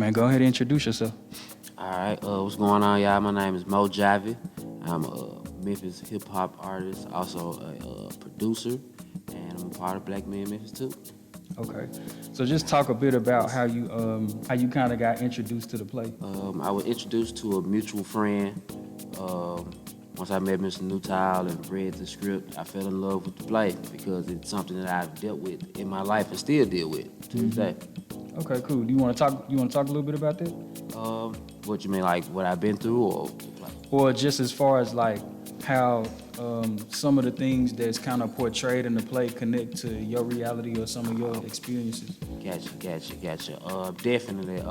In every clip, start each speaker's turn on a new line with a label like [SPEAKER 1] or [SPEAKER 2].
[SPEAKER 1] man. Go ahead and introduce yourself.
[SPEAKER 2] All right, what's going on, y'all? My name is Moe Javi. I'm a Memphis hip hop artist, also a producer, and I'm a part of Black Men Memphis too.
[SPEAKER 1] Okay. So just talk a bit about how you kind of got introduced to the play.
[SPEAKER 2] I was introduced to a mutual friend. Once I met Mr. Newtile and read the script, I fell in love with the play because it's something that I've dealt with in my life and still deal with to this day.
[SPEAKER 1] Okay, cool. Do you want to talk? You want to talk a little bit about that,
[SPEAKER 2] What you mean, like what I've been through, or like?
[SPEAKER 1] or just as far as like how some of the things that's kind of portrayed in the play connect to your reality or some of your experiences?
[SPEAKER 2] Gotcha. Definitely.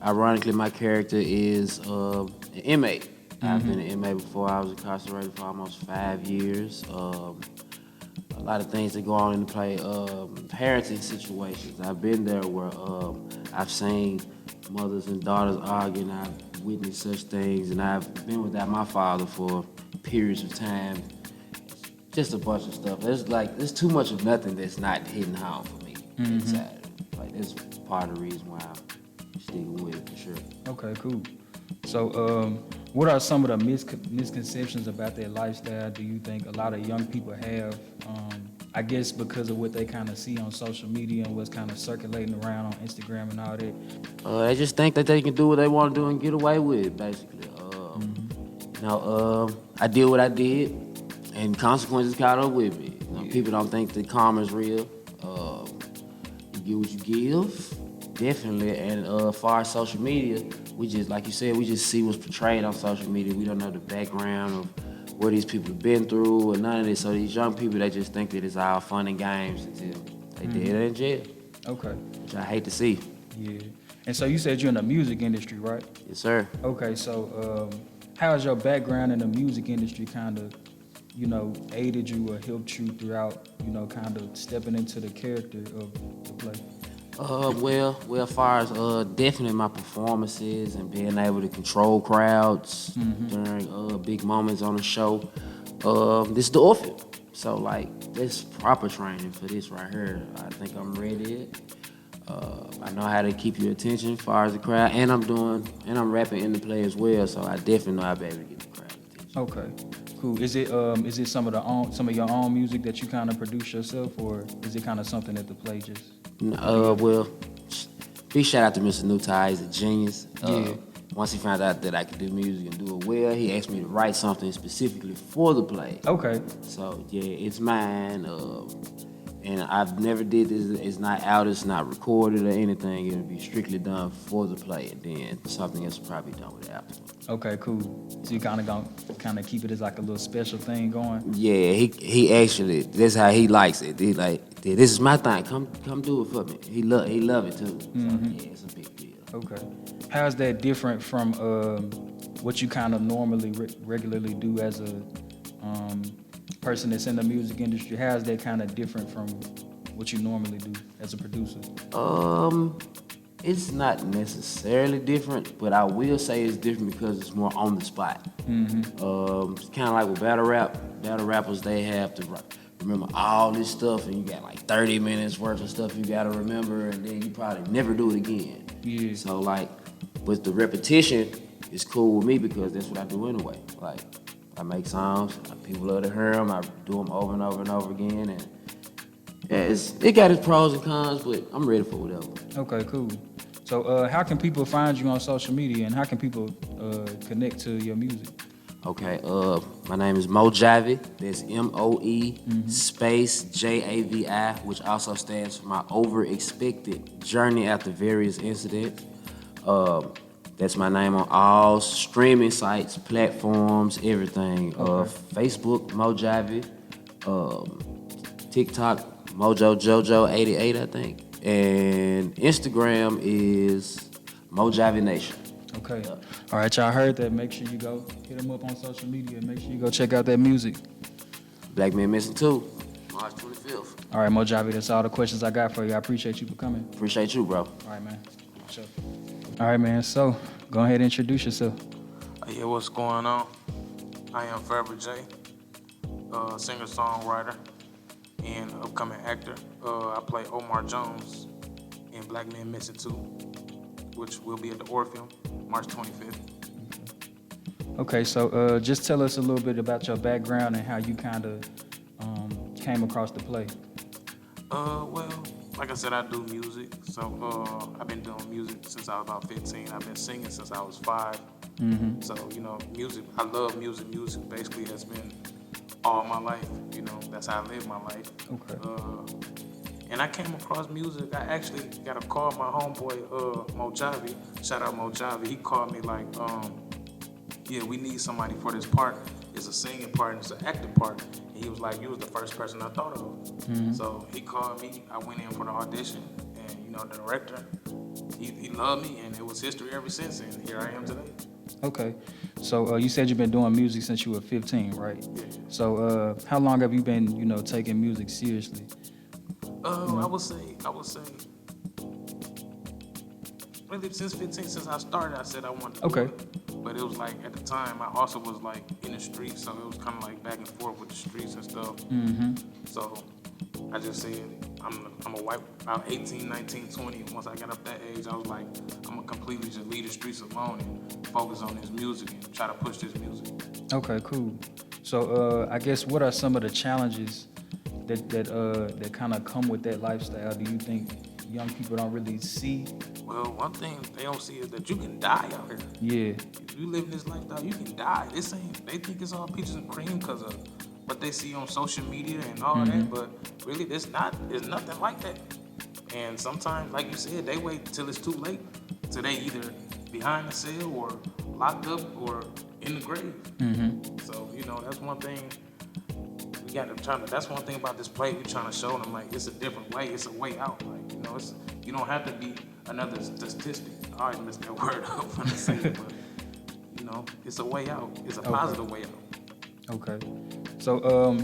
[SPEAKER 2] Ironically, my character is an inmate. I've been an inmate before. I was incarcerated for almost 5 years. A lot of things that go on in the play. Parenting situations. I've been there where I've seen mothers and daughters arguing. I've witnessed such things, and I've been without my father for periods of time. Just a bunch of stuff. There's too much of nothing that's not hitting home for me inside. Like that's part of the reason why I'm sticking with it for sure.
[SPEAKER 1] Okay, cool. So, what are some of the misconceptions about their lifestyle do you think a lot of young people have? I guess because of what they kind of see on social media and what's kind of circulating around on Instagram and all that.
[SPEAKER 2] They just think that they can do what they want to do and get away with it, basically. I did what I did, and consequences caught up with me. People don't think that karma's real. You get what you give, definitely. And as far as social media, we just, like you said, we just see what's portrayed on social media. We don't know the background of what these people have been through or none of this. So these young people, they just think that it's all fun and games until they dead in jail.
[SPEAKER 1] Okay.
[SPEAKER 2] Which I hate to see.
[SPEAKER 1] Yeah. And so you said you're in the music industry, right?
[SPEAKER 2] Yes, sir.
[SPEAKER 1] Okay, so how has your background in the music industry kind of, aided you or helped you throughout, kind of stepping into the character of the play?
[SPEAKER 2] Well, as far as definitely my performances and being able to control crowds during big moments on the show. This is the Orpheum, so like there's proper training for this right here. I think I'm ready. I know how to keep your attention as far as the crowd, and I'm rapping in the play as well, so I definitely know I'll be able to get the crowd attention.
[SPEAKER 1] Okay, cool. Is it some of your own music that you kind of produce yourself, or is it kind of something that the play just?
[SPEAKER 2] Well, big shout out to Mr. Newtile. He's a genius.
[SPEAKER 1] Yeah.
[SPEAKER 2] Once he found out that I could do music and do it well, he asked me to write something specifically for the play.
[SPEAKER 1] Okay.
[SPEAKER 2] So yeah, it's mine. And I've never did this. It's not out. It's not recorded or anything. It'll be strictly done for the play, and then something else will probably be done with it afterwards.
[SPEAKER 1] Okay, cool. So you kind of keep it as like a little special thing going.
[SPEAKER 2] Yeah, he actually, that's how he likes it. He like, yeah, this is my thing. Come do it for me. He love it too. So yeah, it's a big deal.
[SPEAKER 1] Okay. How's that different from what you kind of normally regularly do as a person that's in the music industry? How's that kind of different from what you normally do as a producer?
[SPEAKER 2] It's not necessarily different, but I will say it's different because it's more on the spot. It's kind of like with battle rap. Battle rappers, they have to remember all this stuff, and you got like 30 minutes worth of stuff you got to remember, and then you probably never do it again.
[SPEAKER 1] Yeah.
[SPEAKER 2] So like, with the repetition, it's cool with me because that's what I do anyway. Like, I make songs, people love to hear them, I do them over and over and over again, and yeah, it got its pros and cons, but I'm ready for whatever.
[SPEAKER 1] Okay, cool. So how can people find you on social media, and how can people connect to your music?
[SPEAKER 2] Okay, my name is Moe Javi. That's MOE space JAVI, which also stands for my over-expected journey after various incidents. That's my name on all streaming sites, platforms, everything. Facebook, Moe Javi. TikTok, Mojo Jojo 88, I think. And Instagram is Moe Javi Nation.
[SPEAKER 1] Okay. All right, y'all heard that. Make sure you go hit him up on social media. Make sure you go check out that music.
[SPEAKER 2] Black Men Missing 2, March 25th.
[SPEAKER 1] All right, Moe Javi, that's all the questions I got for you. I appreciate you for coming.
[SPEAKER 2] Appreciate you, bro.
[SPEAKER 1] All right, man. Sure. All right, man. So, go ahead and introduce yourself.
[SPEAKER 3] Yeah, what's going on? I am Forever J, singer-songwriter and upcoming actor. I play Omar Jones in Black Men Missing 2. which will be at the Orpheum, March 25th.
[SPEAKER 1] Okay, so just tell us a little bit about your background and how you kind of came across the play.
[SPEAKER 3] Well, like I said, I do music. So I've been doing music since I was about 15. I've been singing since I was 5.
[SPEAKER 1] Mm-hmm.
[SPEAKER 3] So, music, I love music. Music basically has been all my life. That's how I live my life.
[SPEAKER 1] Okay.
[SPEAKER 3] And I came across music. I actually got a call, my homeboy, Moe Javi. Shout out Moe Javi. He called me like, yeah, we need somebody for this part. It's a singing part and it's an acting part. And he was like, you was the first person I thought of.
[SPEAKER 1] Mm-hmm.
[SPEAKER 3] So he called me. I went in for the audition. And, the director, he loved me. And it was history ever since. And here I am today.
[SPEAKER 1] Okay. So you said you've been doing music since you were 15, right?
[SPEAKER 3] Yeah.
[SPEAKER 1] So how long have you been, taking music seriously?
[SPEAKER 3] I would say, really since 15, since I started, I said I wanted to do it. But it was like, at the time, I also was like in the streets, so it was kind of like back and forth with the streets and stuff.
[SPEAKER 1] Mm-hmm.
[SPEAKER 3] So I just said, I'm a white, about 18, 19, 20. Once I got up that age, I was like, I'm gonna completely just leave the streets alone and focus on this music and try to push this music.
[SPEAKER 1] Okay, cool. So I guess what are some of the challenges that kind of come with that lifestyle? Do you think young people don't really see?
[SPEAKER 3] Well, one thing they don't see is that you can die out here.
[SPEAKER 1] Yeah.
[SPEAKER 3] If you live in this lifestyle, you can die. They think it's all peaches and cream because of what they see on social media and all that, but really it's nothing like that. And sometimes, like you said, they wait till it's too late, till they either behind the cell or locked up or in the grave.
[SPEAKER 1] Mm-hmm.
[SPEAKER 3] So, that's one thing we got to try to, that's one thing about this play we're trying to show them, like, it's a different way, it's a way out. Like, you don't have to be another statistic. I always messed that word up when I say it, but, it's a way out. It's a positive way out.
[SPEAKER 1] Okay. So,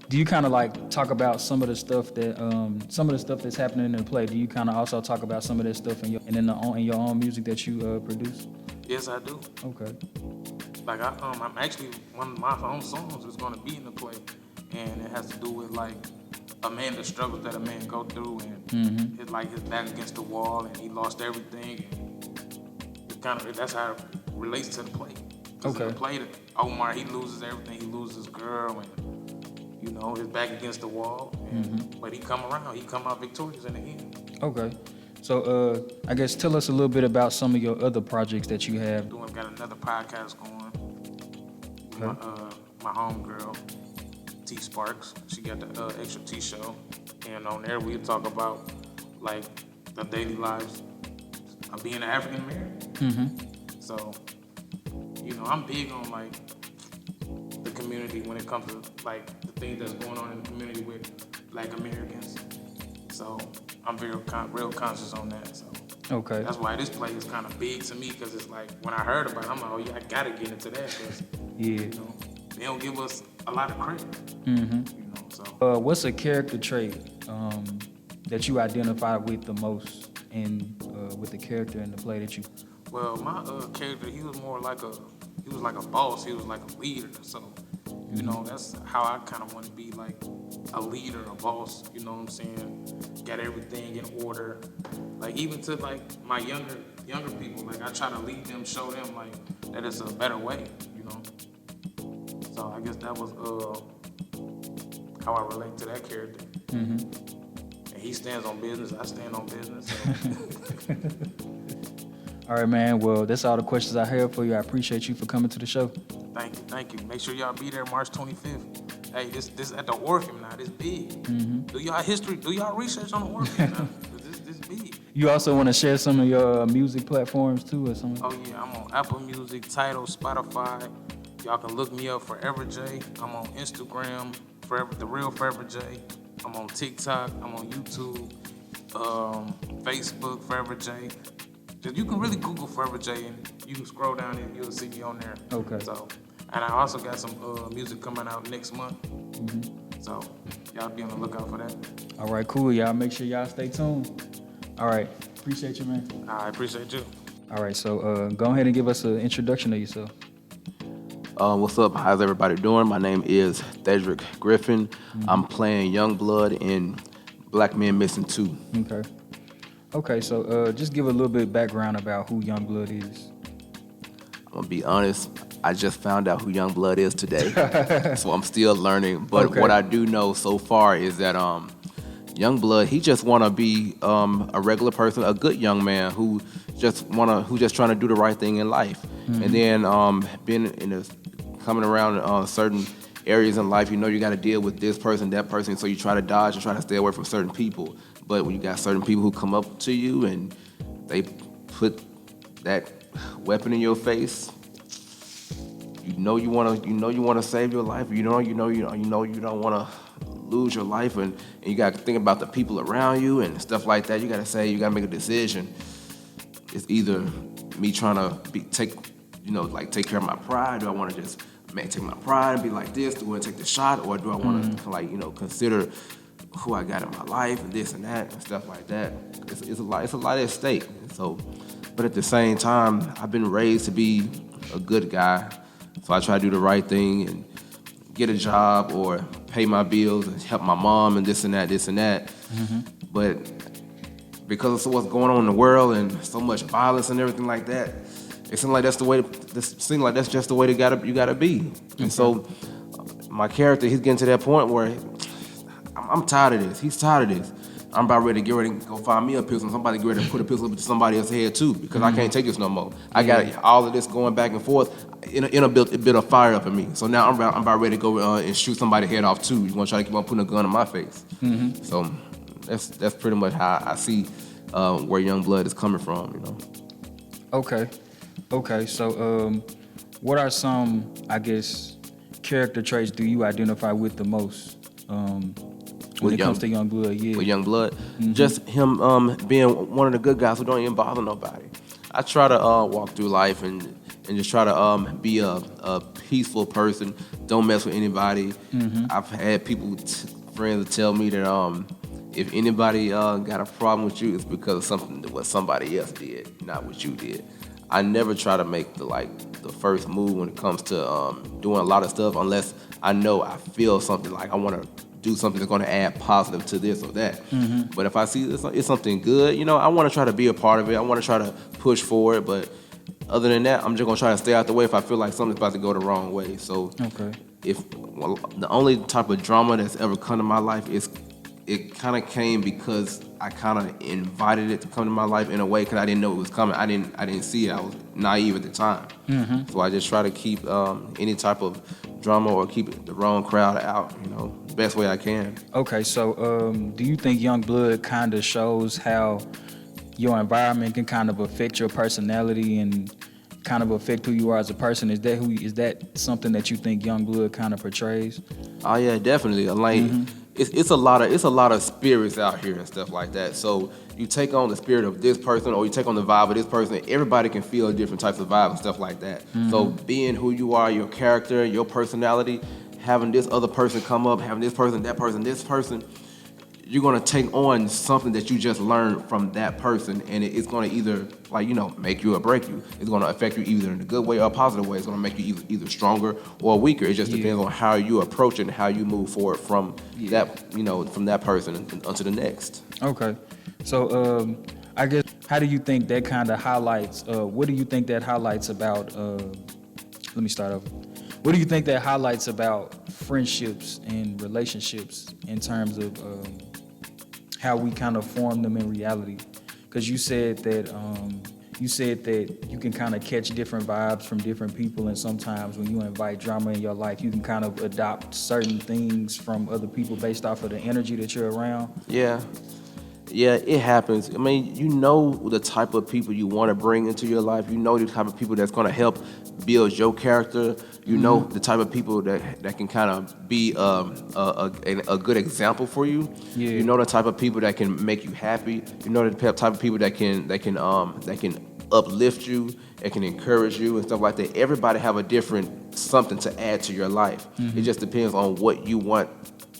[SPEAKER 1] do you kind of like talk about some of the stuff that's happening in the play? Do you kind of also talk about some of that stuff in your own music that you produce?
[SPEAKER 3] Yes, I do.
[SPEAKER 1] Okay.
[SPEAKER 3] Like I'm actually, one of my own songs is going to be in the play, and it has to do with like the struggles that a man go through, and it's like his back against the wall, and he lost everything, and that's how it relates to the play.
[SPEAKER 1] Okay.
[SPEAKER 3] In the play, Omar, he loses everything. He loses his girl, and his back against the wall. But he come around. He come out victorious in the end.
[SPEAKER 1] Okay. So I guess tell us a little bit about some of your other projects that you have.
[SPEAKER 3] I've got another podcast going.
[SPEAKER 1] Okay.
[SPEAKER 3] My homegirl, T Sparks, she got the Extra T Show, and on there we talk about like the daily lives of being an African American.
[SPEAKER 1] Mm-hmm.
[SPEAKER 3] So, I'm big on like the community when it comes to like the things that's going on in the community with Black Americans. So I'm real conscious on that. So
[SPEAKER 1] Okay.
[SPEAKER 3] that's why this play is kind of big to me, because it's like when I heard about it, I'm like, oh yeah, I gotta get into that, because
[SPEAKER 1] Yeah.
[SPEAKER 3] they don't give us a lot of credit.
[SPEAKER 1] Mm-hmm.
[SPEAKER 3] So
[SPEAKER 1] What's a character trait that you identify with the most with the character in the play that you?
[SPEAKER 3] well, my character, he was like a boss. He was like a leader. So that's how I kind of want to be, like a leader, a boss. You know what I'm saying? Got everything in order. Like even to like my younger people, like I try to lead them, show them like that it's a better way. So I guess that was how I relate to that character.
[SPEAKER 1] Mm-hmm.
[SPEAKER 3] And he stands on business. I stand on business. So.
[SPEAKER 1] All right, man. Well, that's all the questions I have for you. I appreciate you for coming to the show.
[SPEAKER 3] Thank you. Make sure y'all be there March 25th. Hey, this at the Orpheum now. This big.
[SPEAKER 1] Mm-hmm.
[SPEAKER 3] Do y'all research on the Orpheum now? 'Cause this big.
[SPEAKER 1] You also want to share some of your music platforms too, or something?
[SPEAKER 3] Oh yeah, I'm on Apple Music, Tidal, Spotify. Y'all can look me up, Forever J. I'm on Instagram, The Real Forever J. I'm on TikTok. I'm on YouTube, Facebook, Forever J. You can really Google Forever J and you can scroll down and you'll see me on there.
[SPEAKER 1] Okay.
[SPEAKER 3] So, and I also got some music coming out next month.
[SPEAKER 1] Mm-hmm.
[SPEAKER 3] So y'all be on the lookout for that.
[SPEAKER 1] All right, cool. Y'all make sure y'all stay tuned. All right. Appreciate you, man.
[SPEAKER 3] I appreciate you.
[SPEAKER 1] All right. So go ahead and give us an introduction of yourself.
[SPEAKER 2] What's up? How's everybody doing? My name is Thedrick Griffin. I'm playing Youngblood in Black Men Missing 2.
[SPEAKER 1] Okay. Okay, so just give a little bit of background about who Youngblood is.
[SPEAKER 4] I'm gonna be honest. I just found out who Youngblood is today, so I'm still learning. But
[SPEAKER 1] Okay.
[SPEAKER 4] what I do know so far is that Youngblood, he just wanna be a regular person, a good young man who just trying to do the right thing in life. And then being coming around certain areas in life, you got to deal with this person, that person, so you try to dodge and try to stay away from certain people. But when you got certain people who come up to you and they put that weapon in your face, you want to save your life. You don't want to lose your life, and you got to think about the people around you and stuff like that. You got to make a decision. It's either me trying to take care of my pride. Do I want to just take my pride and be like this? Do I want to take the shot, or do I want to consider who I got in my life and this and that and stuff like that? It's a lot at stake. So, but at the same time, I've been raised to be a good guy, so I try to do the right thing and get a job or pay my bills and help my mom and this and that. But because of what's going on in the world and so much violence and everything like that, it seems like that's just the way you gotta be. And so my character, he's getting to that point where I'm tired of this. He's tired of this. I'm about ready to go find me a pistol. Somebody get ready to put a pistol up to somebody else's head too, because I can't take this no more. I got all of this going back and forth in a bit of fire up in me. So now I'm about ready to go and shoot somebody's head off too. You want to try to keep on putting a gun in my face. So that's pretty much how I see where Youngblood is coming from.
[SPEAKER 1] Okay. So what are some, I guess, character traits do you identify with the most? When it comes to Youngblood, yeah.
[SPEAKER 4] With Youngblood, just him being one of the good guys who don't even bother nobody. I try to walk through life and just try to be a peaceful person. Don't mess with anybody. I've had friends tell me that if anybody got a problem with you, it's because of something what somebody else did, not what you did. I never try to make the first move when it comes to doing a lot of stuff unless I feel something like I want to do something that's going to add positive to this or that. But if I see it's something good, I want to try to be a part of it. I want to try to push for it. But other than that, I'm just going to try to stay out the way if I feel like something's about to go the wrong way. So the only type of drama that's ever come to my life it kind of came because I kind of invited it to come to my life in a way because I didn't know it was coming. I didn't see it. I was naive at the time. So I just try to keep any type of drama or keep the wrong crowd out, the best way I can.
[SPEAKER 1] Okay, so do you think Youngblood kind of shows how your environment can kind of affect your personality and kind of affect who you are as a person? Is that something that you think Youngblood kind of portrays?
[SPEAKER 4] Oh yeah, definitely. Like it's a lot of spirits out here and stuff like that. So you take on the spirit of this person or you take on the vibe of this person. Everybody can feel different types of vibe and stuff like that. So being who you are, your character, your personality, having this other person come up, having this person, that person, this person, you're gonna take on something that you just learned from that person, and it's gonna either make you or break you. It's gonna affect you either in a good way or a positive way. It's gonna make you either stronger or weaker. It just depends on how you approach it and how you move forward from that from that person onto the next.
[SPEAKER 1] Okay, so I guess how do you think that kind of highlights? What do you think that highlights about? Let me start over. What do you think that highlights about friendships and relationships in terms of how we kind of form them in reality? Because you said that you can kind of catch different vibes from different people, and sometimes when you invite drama in your life, you can kind of adopt certain things from other people based off of the energy that you're around.
[SPEAKER 4] Yeah, it happens. I mean, the type of people you want to bring into your life. The type of people that's going to help build your character. The type of people that can kind of be a good example for you.
[SPEAKER 1] Yeah.
[SPEAKER 4] The type of people that can make you happy. The type of people that can uplift you, that can encourage you and stuff like that. Everybody have a different something to add to your life. It just depends on what you want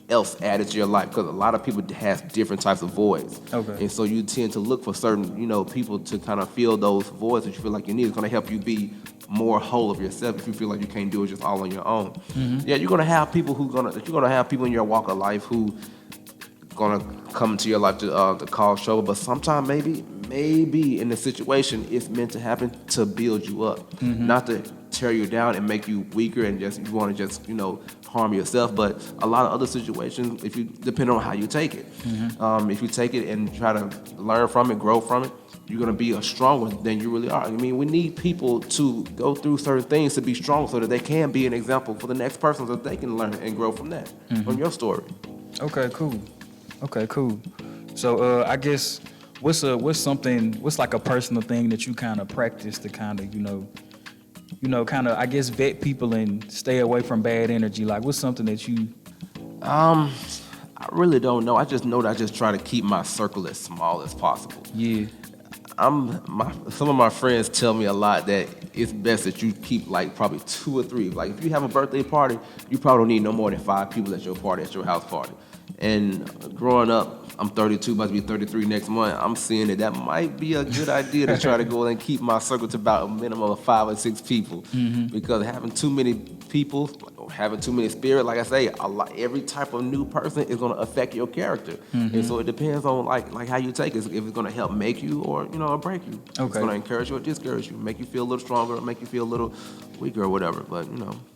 [SPEAKER 4] else added to your life, because a lot of people have different types of voids.
[SPEAKER 1] Okay.
[SPEAKER 4] And so you tend to look for certain, people to kind of fill those voids that you feel like you need. It's going to help you be more whole of yourself if you feel like you can't do it just all on your own. Yeah, you're going to have people you're going to have people in your walk of life who gonna come into your life to cause trouble. But sometimes maybe in the situation it's meant to happen to build you up, not to tear you down and make you weaker and just you want to just harm yourself. But a lot of other situations, if you depend on how you take it, if you take it and try to learn from it, grow from it, you're gonna be stronger than you really are. I mean, we need people to go through certain things to be strong, so that they can be an example for the next person, so that they can learn and grow from that, from your story.
[SPEAKER 1] Okay, cool. So I guess what's like a personal thing that you kind of practice to kind of kind of I guess vet people and stay away from bad energy? Like what's something that you
[SPEAKER 4] I really don't know. I just know that I just try to keep my circle as small as possible.
[SPEAKER 1] Yeah.
[SPEAKER 4] Some of my friends tell me a lot that it's best that you keep like probably 2 or 3. Like if you have a birthday party, you probably don't need no more than 5 people at your party, at your house party. And growing up, I'm 32, about to be 33 next month. I'm seeing that might be a good idea to try to go and keep my circle to about a minimum of 5 or 6 people, because having too many people, having too many spirits, like I say, every type of new person is going to affect your character, and so it depends on like how you take it. If it's going to help make you or or break you.
[SPEAKER 1] Okay.
[SPEAKER 4] It's going to encourage you or discourage you, make you feel a little stronger, make you feel a little weaker or whatever. But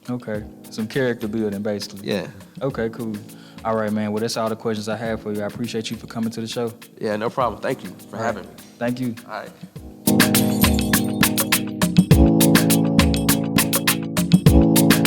[SPEAKER 1] Okay, some character building basically.
[SPEAKER 4] Yeah.
[SPEAKER 1] Okay, cool. All right, man. Well, that's all the questions I have for you. I appreciate you for coming to the show.
[SPEAKER 4] Yeah, no problem. Thank you for having me.
[SPEAKER 1] Thank you.
[SPEAKER 4] All right.